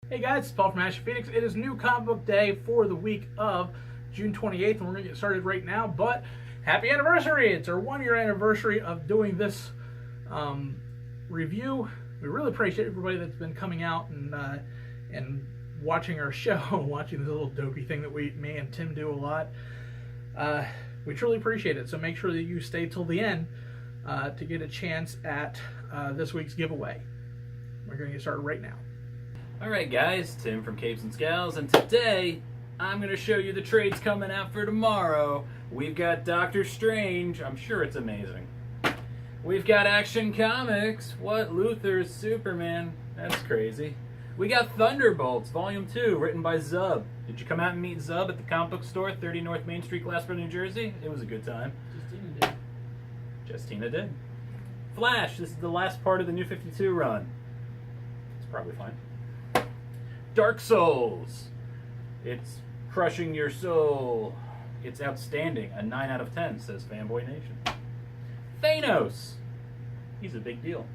Hey guys, it's Paul from Ashen Phoenix. It is new comic book day for the week of June 28th, and we're going to get started right now. But happy anniversary! It's our 1 year anniversary of doing this review. We really appreciate everybody that's been coming out and watching our show, watching this little dopey thing that me and Tim do a lot. We truly appreciate it. So make sure that you stay till the end to get a chance at this week's giveaway. We're going to get started right now. Alright guys, Tim from Capes and Scowls, and today I'm going to show you the trades coming out for tomorrow. We've got Doctor Strange, I'm sure it's amazing. We've got Action Comics, what, Luther's Superman, that's crazy. We got Thunderbolts, Volume 2, written by Zub. Did you come out and meet Zub at the comic book store, 30 North Main Street, Glassboro, New Jersey? It was a good time. Jestina did. Jestina did. Flash, this is the last part of the New 52 run. It's probably fine. Dark Souls. It's crushing your soul. It's outstanding. A 9 out of 10, says Fanboy Nation. Thanos. He's a big deal.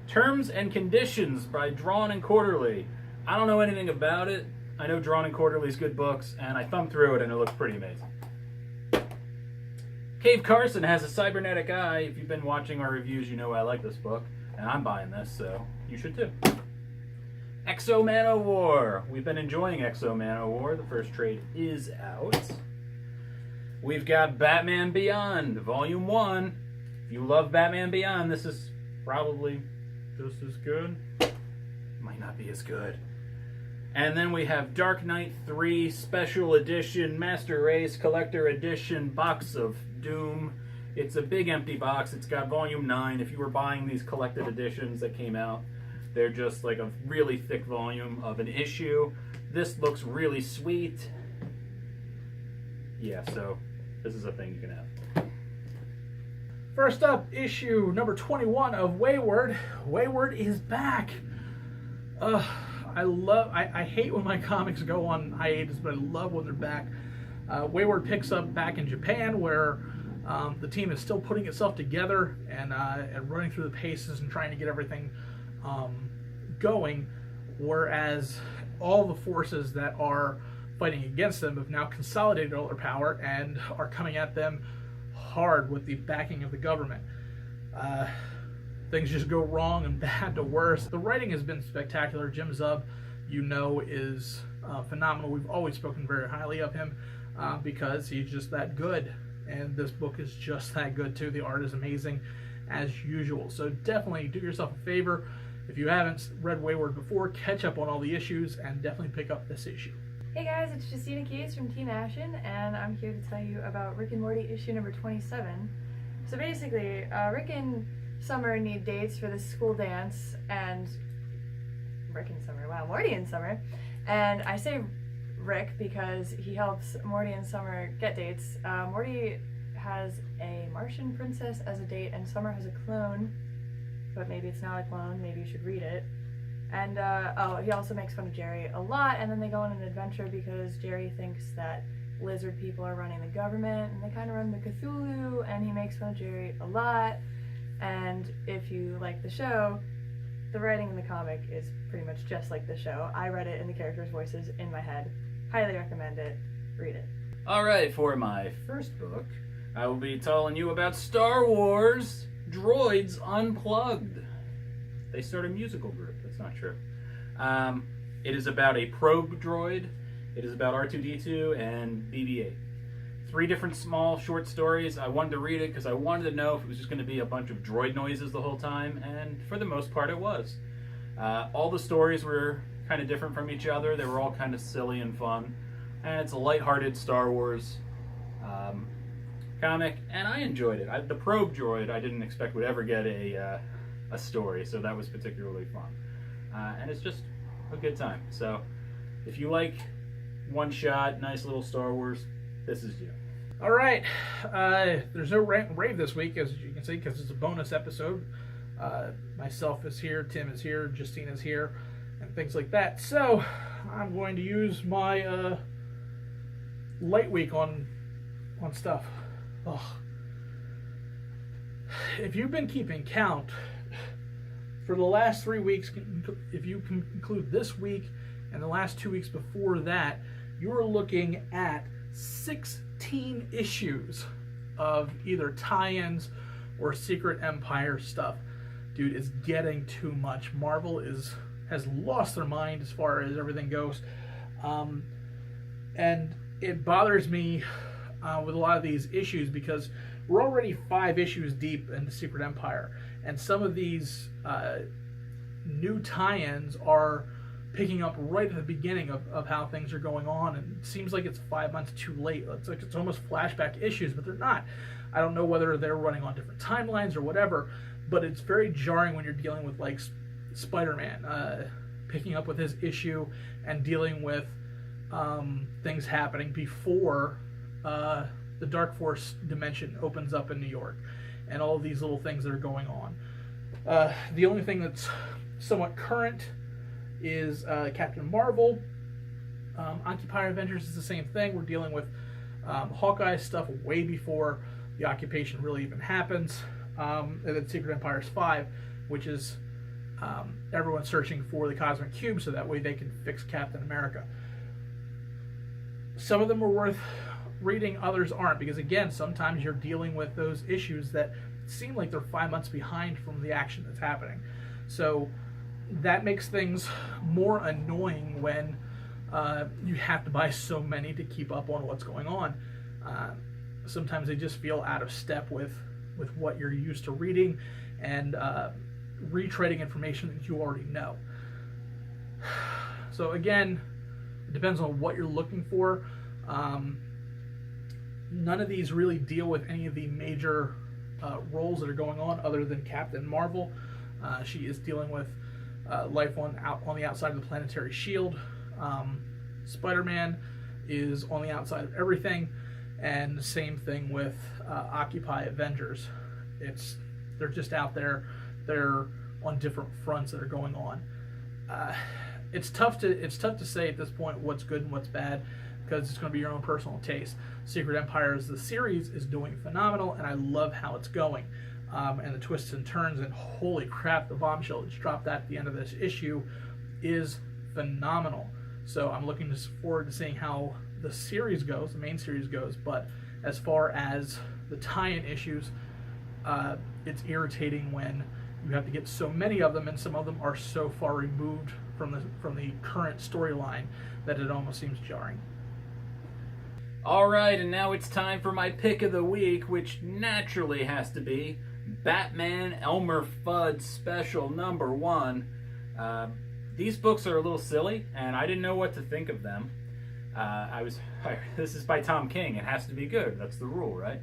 Terms and Conditions by Drawn and Quarterly. I don't know anything about it. I know Drawn and Quarterly's good books, and I thumbed through it and it looks pretty amazing. Cave Carson has a cybernetic eye. If you've been watching our reviews, you know I like this book, and I'm buying this, so you should too. Exo Man-O-War. We've been enjoying Exo Man-O-War. The first trade is out. We've got Batman Beyond, Volume 1. If you love Batman Beyond, this is probably just as good. Might not be as good. And then we have Dark Knight 3 Special Edition, Master Race Collector Edition, Box of Doom. It's a big empty box. It's got Volume 9. If you were buying these collected editions that came out, they're just like a really thick volume of an issue. This looks really sweet. Yeah, so this is a thing you can have. First up, issue number 21 of Wayward. Wayward is back. I hate when my comics go on hiatus, but I love when they're back. Wayward picks up back in Japan, where the team is still putting itself together and running through the paces and trying to get everything going, whereas all the forces that are fighting against them have now consolidated all their power and are coming at them hard with the backing of the government. Things just go wrong and bad to worse. The writing has been spectacular. Jim Zub, you know, is phenomenal. We've always spoken very highly of him because he's just that good, and this book is just that good too. The art is amazing as usual, so definitely do yourself a favor. If you haven't read Wayward before, catch up on all the issues and definitely pick up this issue. Hey guys, it's Jestina Keys from Team Ashen, and I'm here to tell you about Rick and Morty issue number 27. So basically, Rick and Summer need dates for this school dance, and Morty and Summer. And I say Rick because he helps Morty and Summer get dates. Morty has a Martian princess as a date, and Summer has a clone, but maybe it's not a clone, maybe you should read it. And, he also makes fun of Jerry a lot, and then they go on an adventure because Jerry thinks that lizard people are running the government, and they kind of run the Cthulhu, and he makes fun of Jerry a lot. And if you like the show, the writing in the comic is pretty much just like the show. I read it in the characters' voices in my head. Highly recommend it. Read it. Alright, for my first book, I will be telling you about Star Wars Droids Unplugged. They start a musical group. That's not true. It is about a probe droid. It is about R2-D2 and BB-8. 3 different small short stories. I wanted to read it because I wanted to know if it was just going to be a bunch of droid noises the whole time, and for the most part it was. All the stories were kind of different from each other. They were all kind of silly and fun, and it's a lighthearted Star Wars comic, and I enjoyed it. The probe droid I didn't expect would ever get a story, so that was particularly fun. And it's just a good time. So if you like one-shot, nice little Star Wars, this is you. All right, there's no rave this week, as you can see, because it's a bonus episode. Myself is here, Tim is here, Justina's here, and things like that. So I'm going to use my light week on stuff. Ugh. If you've been keeping count, for the last 3 weeks, if you can include this week and the last 2 weeks before that, you're looking at 16 issues of either tie-ins or Secret Empire stuff. Dude, it's getting too much. Marvel has lost their mind as far as everything goes. And it bothers me with a lot of these issues because we're already 5 issues deep into Secret Empire. And some of these new tie-ins are picking up right at the beginning of how things are going on. And it seems like it's 5 months too late. It's like it's almost flashback issues, but they're not. I don't know whether they're running on different timelines or whatever, but it's very jarring when you're dealing with like Spider-Man picking up with his issue and dealing with things happening before the Dark Force dimension opens up in New York, and all of these little things that are going on. The only thing that's somewhat current is Captain Marvel. Occupy Avengers is the same thing. We're dealing with Hawkeye stuff way before the occupation really even happens. And then Secret Empire's 5, which is everyone searching for the Cosmic Cube so that way they can fix Captain America. Some of them are worth reading, others aren't, because again, sometimes you're dealing with those issues that seem like they're 5 months behind from the action that's happening. So that makes things more annoying when you have to buy so many to keep up on what's going on. Sometimes they just feel out of step with what you're used to reading and retreading information that you already know. So again, it depends on what you're looking for. None of these really deal with any of the major roles that are going on other than Captain Marvel. She is dealing with life on the outside of the planetary shield. Spider-Man is on the outside of everything, and the same thing with Occupy Avengers. They're just out there. They're on different fronts that are going on. It's tough to say at this point what's good and what's bad, because it's going to be your own personal taste. Secret Empire as the series is doing phenomenal, and I love how it's going. And the twists and turns, and holy crap, the bombshell that's dropped at the end of this issue is phenomenal. So I'm looking forward to seeing how the series goes, the main series goes. But as far as the tie-in issues, it's irritating when you have to get so many of them, and some of them are so far removed from the current storyline that it almost seems jarring. Alright, and now it's time for my pick of the week, which naturally has to be Batman Elmer Fudd Special Number 1. These books are a little silly, and I didn't know what to think of them. This is by Tom King. It has to be good. That's the rule, right?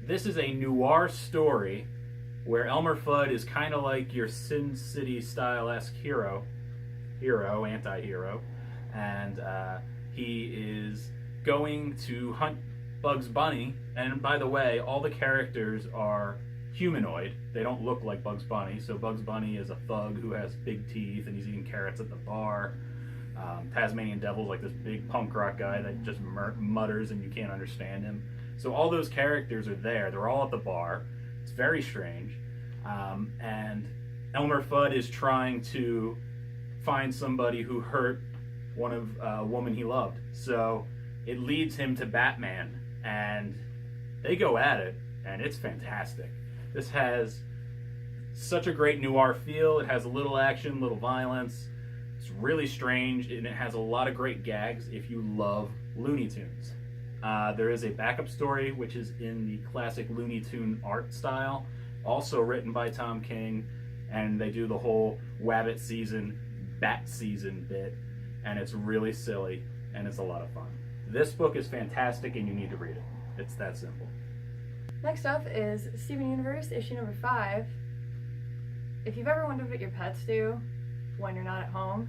This is a noir story where Elmer Fudd is kind of like your Sin City style-esque anti-hero, and he is going to hunt Bugs Bunny. And by the way, all the characters are humanoid. They don't look like Bugs Bunny. So Bugs Bunny is a thug who has big teeth and he's eating carrots at the bar. Tasmanian Devil's like this big punk rock guy that just mutters and you can't understand him. So all those characters are there. They're all at the bar. It's very strange. And Elmer Fudd is trying to find somebody who hurt a woman he loved. So it leads him to Batman, and they go at it, and it's fantastic. This has such a great noir feel. It has a little action, little violence. It's really strange, and it has a lot of great gags if you love Looney Tunes. There is a backup story, which is in the classic Looney Tune art style, also written by Tom King, and they do the whole Wabbit season, Bat season bit, and it's really silly, and it's a lot of fun. This book is fantastic, and you need to read it. It's that simple. Next up is Steven Universe, issue number 5. If you've ever wondered what your pets do when you're not at home,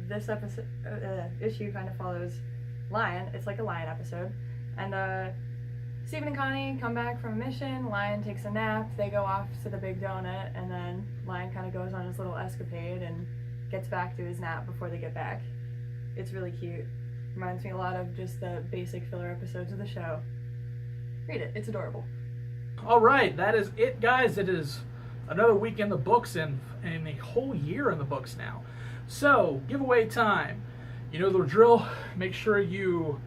this issue kind of follows Lion. It's like a Lion episode. And Steven and Connie come back from a mission. Lion takes a nap. They go off to the Big Donut, and then Lion kind of goes on his little escapade and gets back to his nap before they get back. It's really cute. Reminds me a lot of just the basic filler episodes of the show. Read it. It's adorable. All right, that is it, guys. It is another week in the books and a whole year in the books now. So, giveaway time. You know the drill. Make sure you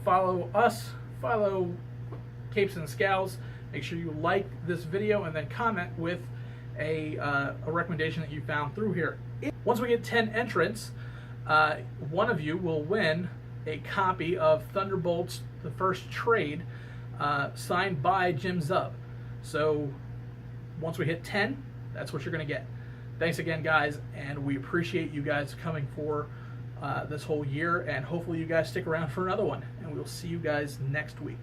follow us, follow Capes and Scowls. Make sure you like this video and then comment with a recommendation that you found through here. Once we get 10 entrants, one of you will win a copy of Thunderbolts, the first trade, signed by Jim Zub. So once we hit 10, that's what you're going to get. Thanks again, guys, and we appreciate you guys coming for this whole year, and hopefully you guys stick around for another one, and we'll see you guys next week.